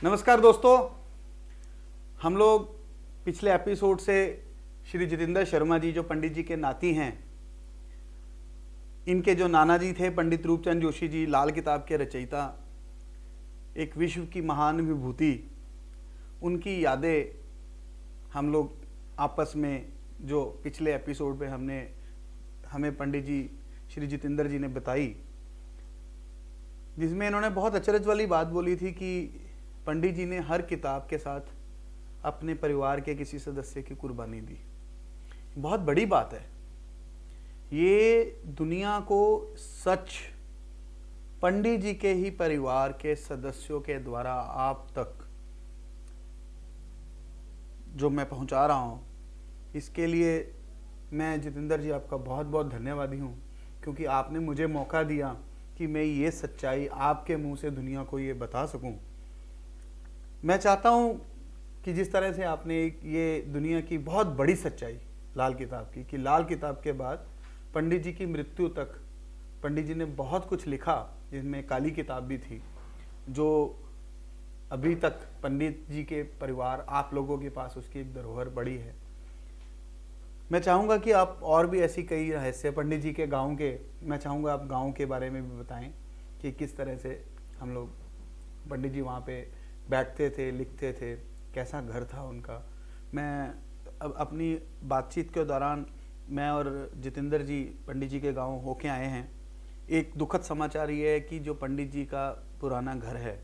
नमस्कार दोस्तों, हम लोग पिछले एपिसोड से श्री जितेंद्र शर्मा जी जो पंडित जी के नाती हैं, इनके जो नाना जी थे पंडित रूपचंद जोशी जी, लाल किताब के रचयिता, एक विश्व की महान विभूति, उनकी यादें हम लोग आपस में जो पिछले एपिसोड में हमें पंडित जी श्री जितेंद्र जी ने बताई, जिसमें इन्होंने बहुत अचरज वाली बात बोली थी कि पंडित जी ने हर किताब के साथ अपने परिवार के किसी सदस्य की कुर्बानी दी। बहुत बड़ी बात है। ये दुनिया को सच पंडित जी के ही परिवार के सदस्यों के द्वारा आप तक जो मैं पहुंचा रहा हूं, इसके लिए मैं जितेंद्र जी आपका बहुत बहुत धन्यवादी हूं, क्योंकि आपने मुझे मौका दिया कि मैं ये सच्चाई आपके मुंह से दुनिया को ये बता सकूं। मैं चाहता हूं कि जिस तरह से आपने ये दुनिया की बहुत बड़ी सच्चाई लाल किताब की, कि लाल किताब के बाद पंडित जी की मृत्यु तक पंडित जी ने बहुत कुछ लिखा, जिसमें काली किताब भी थी, जो अभी तक पंडित जी के परिवार, आप लोगों के पास उसकी एक धरोहर बड़ी है। मैं चाहूँगा कि आप और भी ऐसी कई रहस्य पंडित जी के गाँव के, मैं चाहूँगा आप गाँव के बारे में भी बताएं कि किस तरह से हम लोग पंडित जी वहाँ पे बैठते थे, लिखते थे, कैसा घर था उनका। मैं अब अपनी बातचीत के दौरान मैं और जितेंद्र जी पंडित जी के गांव होके आए हैं। एक दुखद समाचार ये है कि जो पंडित जी का पुराना घर है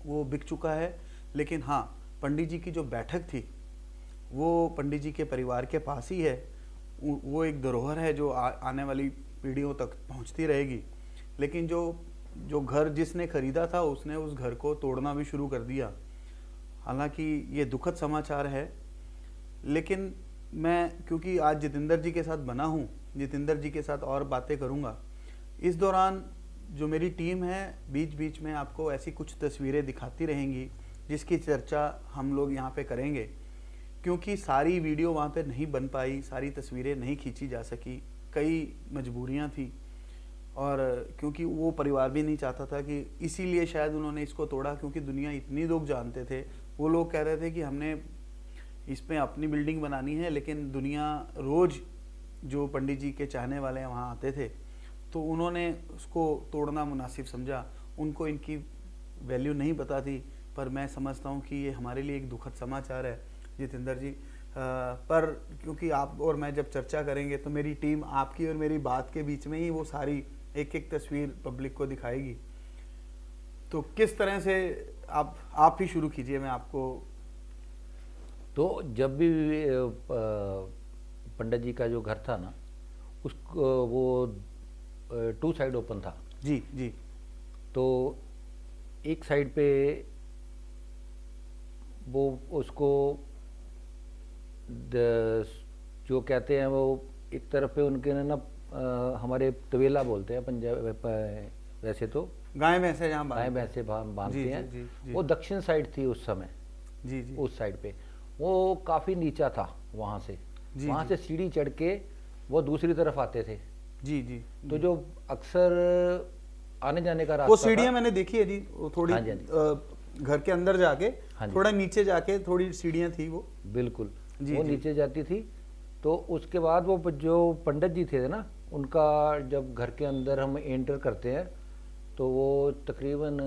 वो बिक चुका है, लेकिन हाँ, पंडित जी की जो बैठक थी वो पंडित जी के परिवार के पास ही है। वो एक धरोहर है जो आने वाली पीढ़ियों तक पहुंचती रहेगी। लेकिन जो घर जिसने खरीदा था उसने उस घर को तोड़ना भी शुरू कर दिया। हालांकि ये दुखद समाचार है, लेकिन मैं क्योंकि आज जितेंद्र जी के साथ बना हूँ, जितेंद्र जी के साथ और बातें करूँगा। इस दौरान जो मेरी टीम है बीच बीच में आपको ऐसी कुछ तस्वीरें दिखाती रहेंगी जिसकी चर्चा हम लोग यहाँ पे करेंगे, क्योंकि सारी वीडियो वहाँ पे नहीं बन पाई, सारी तस्वीरें नहीं खींची जा सकी, कई मजबूरियाँ थी, और क्योंकि वो परिवार भी नहीं चाहता था कि, इसीलिए शायद उन्होंने इसको तोड़ा, क्योंकि दुनिया इतनी लोग जानते थे। वो लोग कह रहे थे कि हमने इसमें अपनी बिल्डिंग बनानी है, लेकिन दुनिया रोज़ जो पंडित जी के चाहने वाले वहाँ आते थे, तो उन्होंने उसको तोड़ना मुनासिब समझा। उनको इनकी वैल्यू नहीं पता थी, पर मैं समझता हूँ कि ये हमारे लिए एक दुखद समाचार है जितेंद्र जी। पर क्योंकि आप और मैं जब चर्चा करेंगे तो मेरी टीम आपकी और मेरी बात के बीच में ही वो सारी एक एक तस्वीर पब्लिक को दिखाएगी। तो किस तरह से आप ही शुरू कीजिए, मैं आपको। तो जब भी पंडित जी का जो घर था ना, उसको वो 2 साइड ओपन था। जी जी। तो एक साइड पे वो उसको जो कहते हैं वो एक तरफ पे उनके ना हमारे तवेला बोलते हैं पंजाब, वैसे तो गाय भैंसे जहाँ गाय भैंसे बांधते हैं। जी, जी। वो दक्षिण साइड थी उस समय। जी जी। उस साइड पे वो काफ़ी नीचा था। वहाँ से वहाँ से सीढ़ी चढ़ के वो दूसरी तरफ आते थे। जी जी। तो जो अक्सर आने जाने का रास्ता, वो सीढ़ियाँ मैंने देखी है जी, वो थोड़ी हाँ जी। घर के अंदर जाके, हाँ जी। थोड़ा नीचे जाके थोड़ी सीढ़ियाँ थी वो। बिल्कुल जी, वो जी। नीचे जाती थी। तो उसके बाद वो जो पंडित जी थे ना, उनका जब घर के अंदर हम एंटर करते हैं तो वो तकरीबन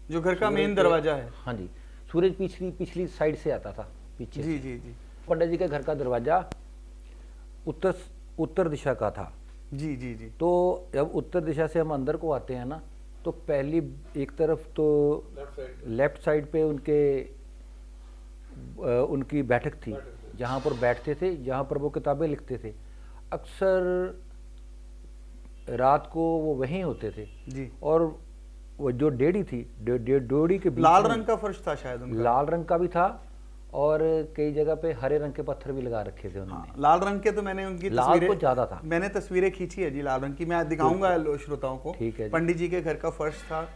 जो घर का सूरज मेन के- दरवाजा है। हाँ जी, सूरज पिछली साइड से आता था, पीछे जी से। जी जी। पंडित जी के घर का दरवाजा उत्तर दिशा का था। जी जी जी। तो जब उत्तर दिशा से हम अंदर को आते हैं ना, तो पहली एक तरफ तो लेफ्ट साइड पे उनकी बैठक थी, जहाँ पर बैठते थे, जहाँ पर वो किताबें लिखते थे। अक्सर रात को वो वहीं होते थे। जी। और वो जो डेड़ी थी, डोड़ी के बीच लाल में रंग का फर्श था शायद उनका। लाल रंग का भी था, और कई जगह पे हरे रंग के पत्थर भी लगा रखे थे उन्होंने। हाँ, लाल रंग के तो मैंने उनकी लाल तस्वीरें, तो ज्यादा था। मैंने तस्वीरें खींची है जी लाल रंग की, मैं दिखाऊंगा श्रोताओं को। ठीक है जी। पंडित जी के घर का फर्श था,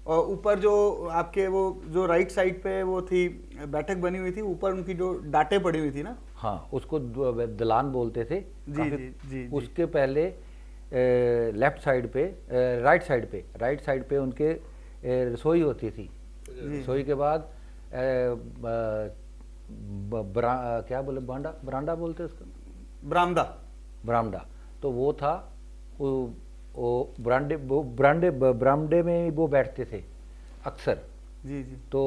और ऊपर जो आपके वो जो राइट साइड पे वो थी बैठक बनी हुई थी, ऊपर उनकी जो डाटें पड़ी हुई थी ना। हाँ, उसको दलान बोलते थे। जी जी जी। उसके पहले लेफ्ट साइड पे, राइट साइड पे उनके रसोई होती थी। जी। रसोई के बाद क्या बोले, बांडा बरांडा बोलते हैं उसको, बरामदा। बरामदा। तो वो था, वो बरामदे में वो बैठते थे अक्सर। जी जी। तो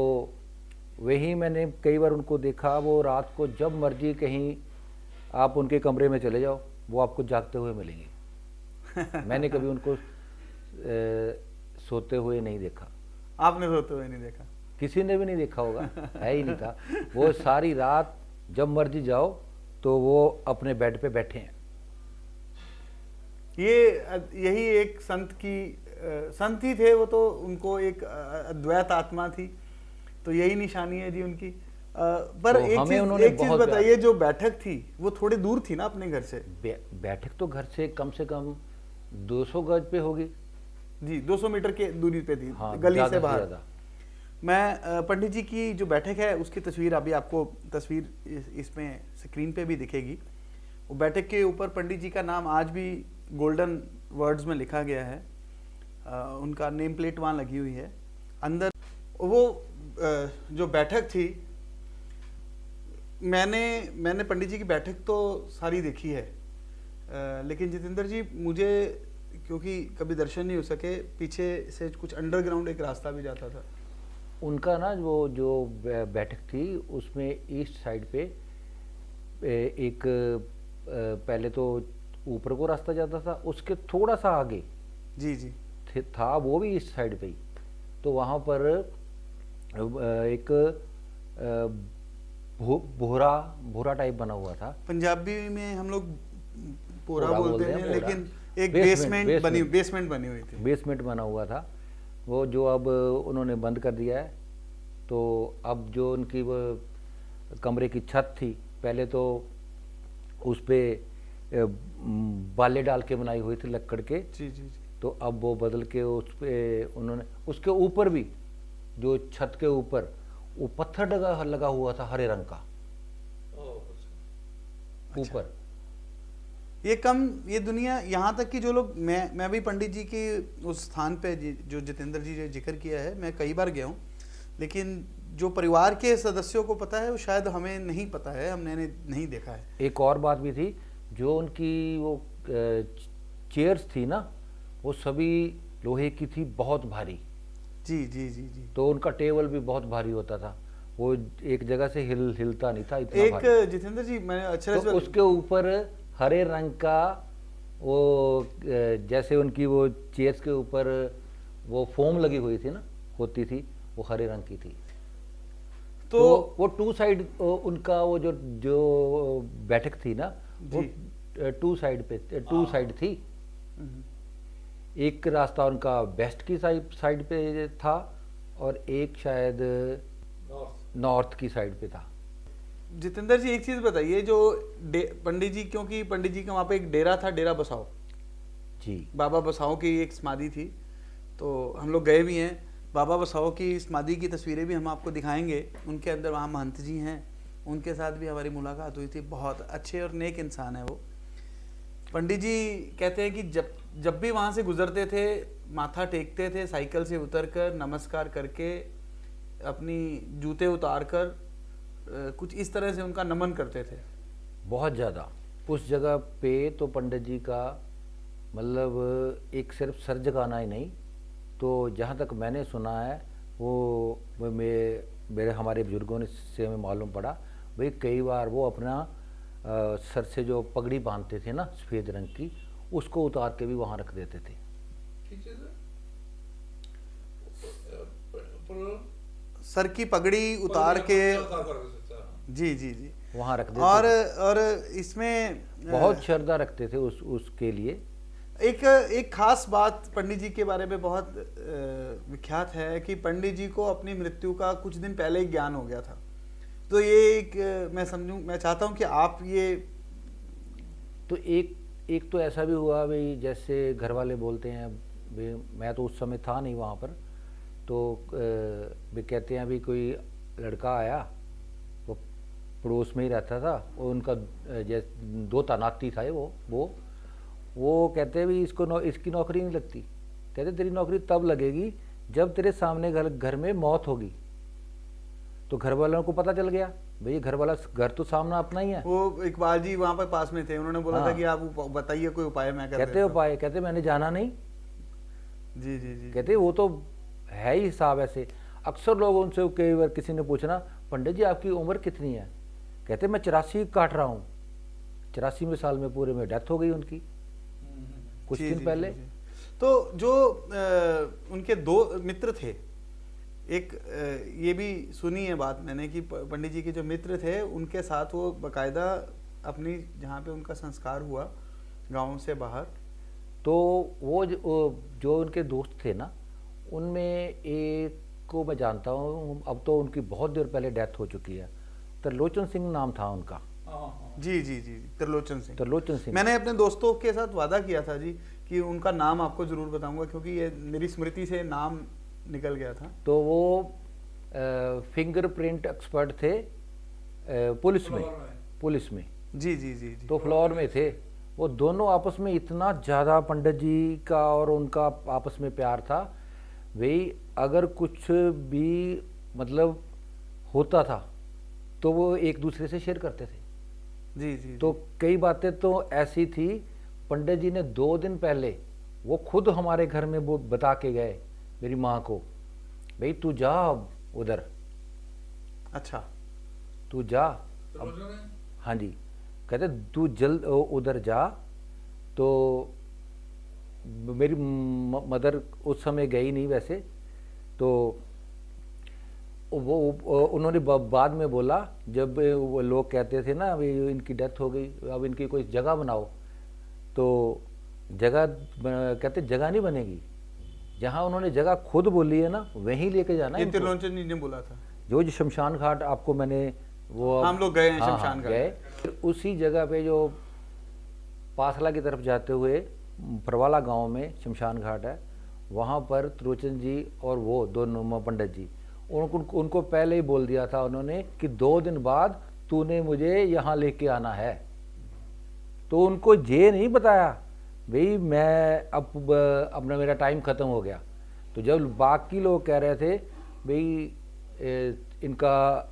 वही मैंने कई बार उनको देखा, वो रात को जब मर्जी कहीं आप उनके कमरे में चले जाओ, वो आपको जागते हुए मिलेंगे। मैंने कभी उनको सोते हुए नहीं देखा। आपने रोते हुए नहीं देखा? किसी ने भी नहीं देखा होगा, है ही नहीं था। वो सारी रात जब मर्जी जाओ तो वो अपने बेड पे बैठे हैं। यही एक संत की संत ही थे वो, तो उनको एक अद्वैत आत्मा थी, तो यही निशानी है जी उनकी। पर तो हमें एक उन्होंने चीज बहुत बताइए, जो बैठक थी वो थोड़ी दूर थी ना अपने घर से? बैठक तो घर से कम 200 गज पे होगी। जी, 200 मीटर के दूरी पे थी, हाँ, गली ज़्यादा से से बाहर। ज़्यादा। मैं पंडित जी की जो बैठक है उसकी तस्वीर, अभी आपको तस्वीर इसमें स्क्रीन पे भी दिखेगी। वो बैठक के ऊपर पंडित जी का नाम आज भी गोल्डन वर्ड्स में लिखा गया है। उनका नेम प्लेट वहाँ लगी हुई है। अंदर वो जो बैठक थी, मैंने पंडित जी की बैठक तो सारी देखी है, लेकिन जितेंद्र जी, मुझे क्योंकि कभी दर्शन नहीं हो सके, पीछे से कुछ अंडरग्राउंड एक रास्ता भी जाता था। उनका ना वो जो बैठक थी उसमें ईस्ट साइड पे एक पहले तो ऊपर को रास्ता जाता था, उसके थोड़ा सा आगे जी जी। था वो भी ईस्ट साइड पे ही। तो वहाँ पर एक भोरा टाइप बना हुआ था। पंजाबी में हम लोग पोरा पोरा बोलते बोलते हैं, हैं, पोरा। लेकिन एक बेसमेंट बेसमेंट बनी हुई थी। बेसमेंट बना हुआ था वो, जो अब उन्होंने बंद कर दिया है। तो अब जो उनकी वो कमरे की छत थी, पहले तो उस पे बाले डाल के बनाई हुई थी लकड़ के। जी जी जी। तो अब वो बदल के उस पे उन्होंने, उसके ऊपर भी जो छत के ऊपर वो पत्थर लगा हुआ था हरे रंग का ऊपर। ये दुनिया, यहाँ तक कि जो लोग, मैं भी पंडित जी के उस स्थान पे जो जितेंद्र जी ने जिक्र किया है, मैं कई बार गया हूँ, लेकिन जो परिवार के सदस्यों को पता है वो शायद हमें नहीं पता है, हमने नहीं देखा है। एक और बात भी थी, जो उनकी वो चेयर्स थी ना, वो सभी लोहे की थी, बहुत भारी। जी जी जी जी। तो उनका टेबल भी बहुत भारी होता था, वो एक जगह से हिलता नहीं था, इतना एक भारी। जितेंद्र जी, मैंने अच्छा तो उसके ऊपर हरे रंग का वो जैसे उनकी वो चेयर्स के ऊपर वो फोम लगी हुई थी ना, होती थी, वो हरे रंग की थी। तो वो टू साइड उनका वो जो बैठक थी ना, वो टू साइड थी। एक रास्ता उनका वेस्ट की साइड पे था और एक शायद नॉर्थ की साइड पे था। जितेंद्र जी, एक चीज बताइए, जो पंडित जी, क्योंकि पंडित जी का वहाँ पे एक डेरा था, डेरा बसाओ जी, बाबा बसाओ की एक समाधि थी, तो हम लोग गए भी हैं। बाबा बसाओ की समाधि की तस्वीरें भी हम आपको दिखाएंगे। उनके अंदर वहाँ महंत जी हैं, उनके साथ भी हमारी मुलाकात हुई थी। बहुत अच्छे और नेक इंसान है वो। पंडित जी कहते हैं कि जब भी वहाँ से गुजरते थे, माथा टेकते थे, साइकिल से उतरकर नमस्कार करके, अपनी जूते उतार कर कुछ इस तरह से उनका नमन करते थे। बहुत ज़्यादा। उस जगह पे तो पंडित जी का मतलब एक सिर्फ सर झुकाना ही नहीं, तो जहाँ तक मैंने सुना है वो मेरे हमारे बुजुर्गों ने से हमें मालूम पड़ा, भाई कई बार वो अपना सर से जो पगड़ी बांधते थे ना सफ़ेद रंग की, उसको उतार के भी वहाँ रख देते थे। सर की पगड़ी उतार के, जी जी जी, वहाँ रख देते और इसमें बहुत श्रद्धा रखते थे उसके लिए। एक खास बात पंडित जी के बारे में बहुत विख्यात है कि पंडित जी को अपनी मृत्यु का कुछ दिन पहले ही ज्ञान हो गया था। तो ये एक मैं चाहता हूँ कि आप ये, तो एक तो ऐसा भी हुआ भाई, जैसे घर वाले बोलते हैं, भाई मैं तो उस समय था नहीं वहाँ पर, तो वे कहते हैं अभी कोई लड़का आया, वो पड़ोस में ही रहता था, वो उनका जैसे दो नाती था वो कहते हैं भी इसकी नौकरी नहीं लगती। कहते तेरी नौकरी तब लगेगी जब तेरे सामने घर में मौत होगी तो घर वालों को पता चल गया भाई ये घर वाला, घर तो सामना अपना ही है। वो इकबाल जी वहां पर पास में थे, उन्होंने बोला था हाँ। कि आप बताइए कोई उपाय, मैं कर कहते देता हूं। उपाय, कहते मैंने जाना नहीं। जी जी जी। कहते वो तो है ही हिसाब ऐसे। अक्सर लोग उनसे कई बार किसी ने पूछना, पंडित जी आपकी उम्र कितनी है? कहते मैं 84 काट रहा हूँ। 84वें साल में पूरे में डेथ हो गई उनकी कुछ जी, दिन जी, पहले। जी, जी। तो जो उनके दो मित्र थे, एक ये भी सुनी है बात मैंने कि पंडित जी के जो मित्र थे उनके साथ वो बकायदा अपनी जहाँ पे उनका संस्कार हुआ गांव से बाहर, तो वो जो उनके दोस्त थे ना, उनमें एक को मैं जानता हूँ, अब तो उनकी बहुत देर पहले डेथ हो चुकी है। त्रिलोचन सिंह नाम था उनका। जी जी जी, त्रिलोचन सिंह। त्रिलोचन सिंह। मैंने अपने दोस्तों के साथ वादा किया था जी कि उनका नाम आपको जरूर बताऊंगा, क्योंकि ये मेरी स्मृति से नाम निकल गया था। तो वो फिंगरप्रिंट एक्सपर्ट थे पुलिस में। पुलिस में जी जी जी जी। तो फ्लोर में थे वो दोनों। आपस में इतना ज़्यादा पंडित जी का और उनका आपस में प्यार था भाई, अगर कुछ भी मतलब होता था तो वो एक दूसरे से शेयर करते थे। जी जी तो कई बातें तो ऐसी थी, पंडित जी ने 2 दिन पहले वो खुद हमारे घर में वो बता के गए मेरी माँ को, भाई तू जा अब उधर, अच्छा। तू जा अब। हाँ जी, कहते तू जल्द उधर जा। तो मेरी मदर उस समय गई नहीं वैसे, तो वो उन्होंने बाद में बोला, जब वो लोग कहते थे ना अभी इनकी डेथ हो गई, अब इनकी कोई जगह बनाओ, तो जगह कहते जगह नहीं बनेगी, जहाँ उन्होंने जगह खुद बोली है ना वहीं लेके जाना है। ये त्रिलोचन जी ने बोला था। जो शमशान घाट आपको मैंने वो हम लोग गए हैं हाँ, शमशान घाट। गए। फिर उसी जगह पे जो पासला की तरफ जाते हुए परवाला गांव में शमशान घाट है, वहाँ पर त्रिलोचन जी और वो दोनों पंडित जी, उनको पहले ही बोल दिया था उन्होंने कि 2 दिन बाद तूने मुझे यहाँ लेके आना है। तो उनको ये नहीं बताया भाई मैं अब अपना मेरा टाइम ख़त्म हो गया। तो जब बाकी लोग कह रहे थे भाई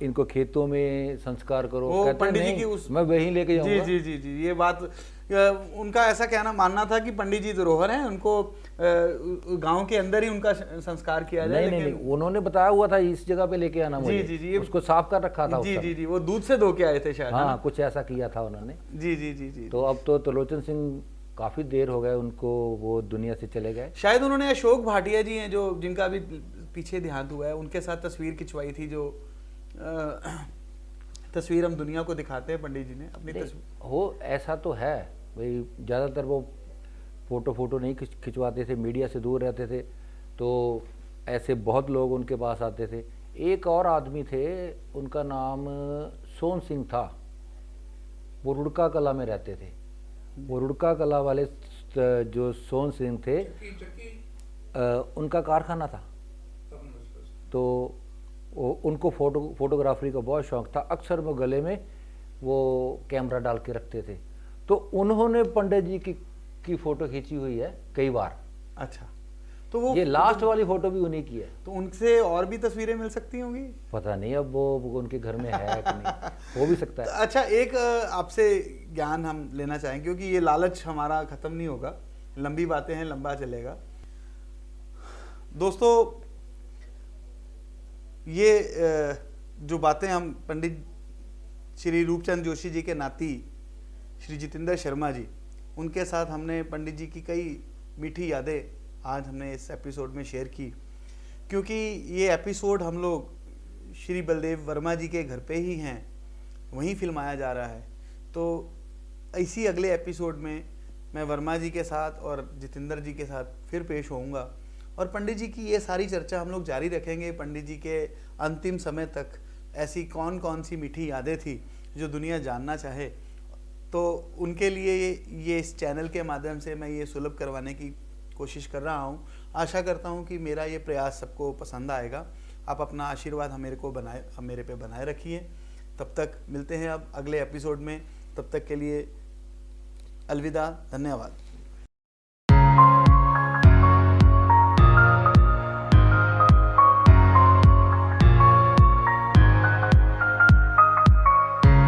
इनको खेतों में संस्कार करो, कहते पंडित जी नहीं की उस मैं वहीं लेके जाऊंगा। जी जी जी जी, ये बात उनका ऐसा कहना मानना था कि पंडित जी धरोहर हैं, उनको गांव के अंदर ही उनका संस्कार किया जाए। नहीं नहीं नहीं, उन्होंने बताया हुआ था इस जगह पे लेके आना मुझे। जी जी, उसको साफ कर रखा था उस जी समय। जी जी, वो दूध से धो के आए थे शायद, है हाँ ना? कुछ ऐसा किया था उन्होंने। जी जी जी जी। तो अब तो त्रिलोचन सिंह काफी देर हो गए उनको, वो दुनिया से चले गए। शायद उन्होंने अशोक भाटिया जी हैं जो जिनका अभी पीछे देहांत हुआ है, उनके साथ तस्वीर खिंचवाई थी, जो तस्वीर हम दुनिया को दिखाते हैं पंडित जी ने अपनी तस्वीर। हो ऐसा तो है भाई, ज़्यादातर वो फोटो नहीं खिंचवाते थे, मीडिया से दूर रहते थे, तो ऐसे बहुत लोग उनके पास आते थे। एक और आदमी थे, उनका नाम सोन सिंह था, वो रुड़का कला में रहते थे। वो रुड़का कला वाले जो सोन सिंह थे, उनका कारखाना था, तो उनको फोटोग्राफी का बहुत शौक था। अक्सर वो गले में वो कैमरा डाल के रखते थे, तो उन्होंने पंडित जी की फोटो खींची हुई है कई बार। अच्छा, तो वो ये लास्ट वाली फोटो भी उन्हीं की है। तो उनसे और भी तस्वीरें मिल सकती होंगी, पता नहीं अब वो उनके घर में है कि नहीं, हो भी सकता है। अच्छा, एक आपसे ज्ञान हम लेना चाहेंगे, क्योंकि ये लालच हमारा खत्म नहीं होगा, लंबी बातें हैं, लंबा चलेगा। दोस्तों, ये जो बातें हम पंडित श्री रूपचंद जोशी जी के नाती श्री जितेंद्र शर्मा जी, उनके साथ हमने पंडित जी की कई मीठी यादें आज हमने इस एपिसोड में शेयर की, क्योंकि ये एपिसोड हम लोग श्री बलदेव वर्मा जी के घर पे ही हैं, वहीं फिल्माया जा रहा है। तो इसी अगले एपिसोड में मैं वर्मा जी के साथ और जितेंद्र जी के साथ फिर पेश होऊंगा, और पंडित जी की ये सारी चर्चा हम लोग जारी रखेंगे। पंडित जी के अंतिम समय तक ऐसी कौन कौन सी मीठी यादें थी जो दुनिया जानना चाहे, तो उनके लिए ये इस चैनल के माध्यम से मैं ये सुलभ करवाने की कोशिश कर रहा हूँ। आशा करता हूँ कि मेरा ये प्रयास सबको पसंद आएगा। आप अपना आशीर्वाद मेरे पे बनाए रखिए। तब तक मिलते हैं अब अगले एपिसोड में, तब तक के लिए अलविदा, धन्यवाद।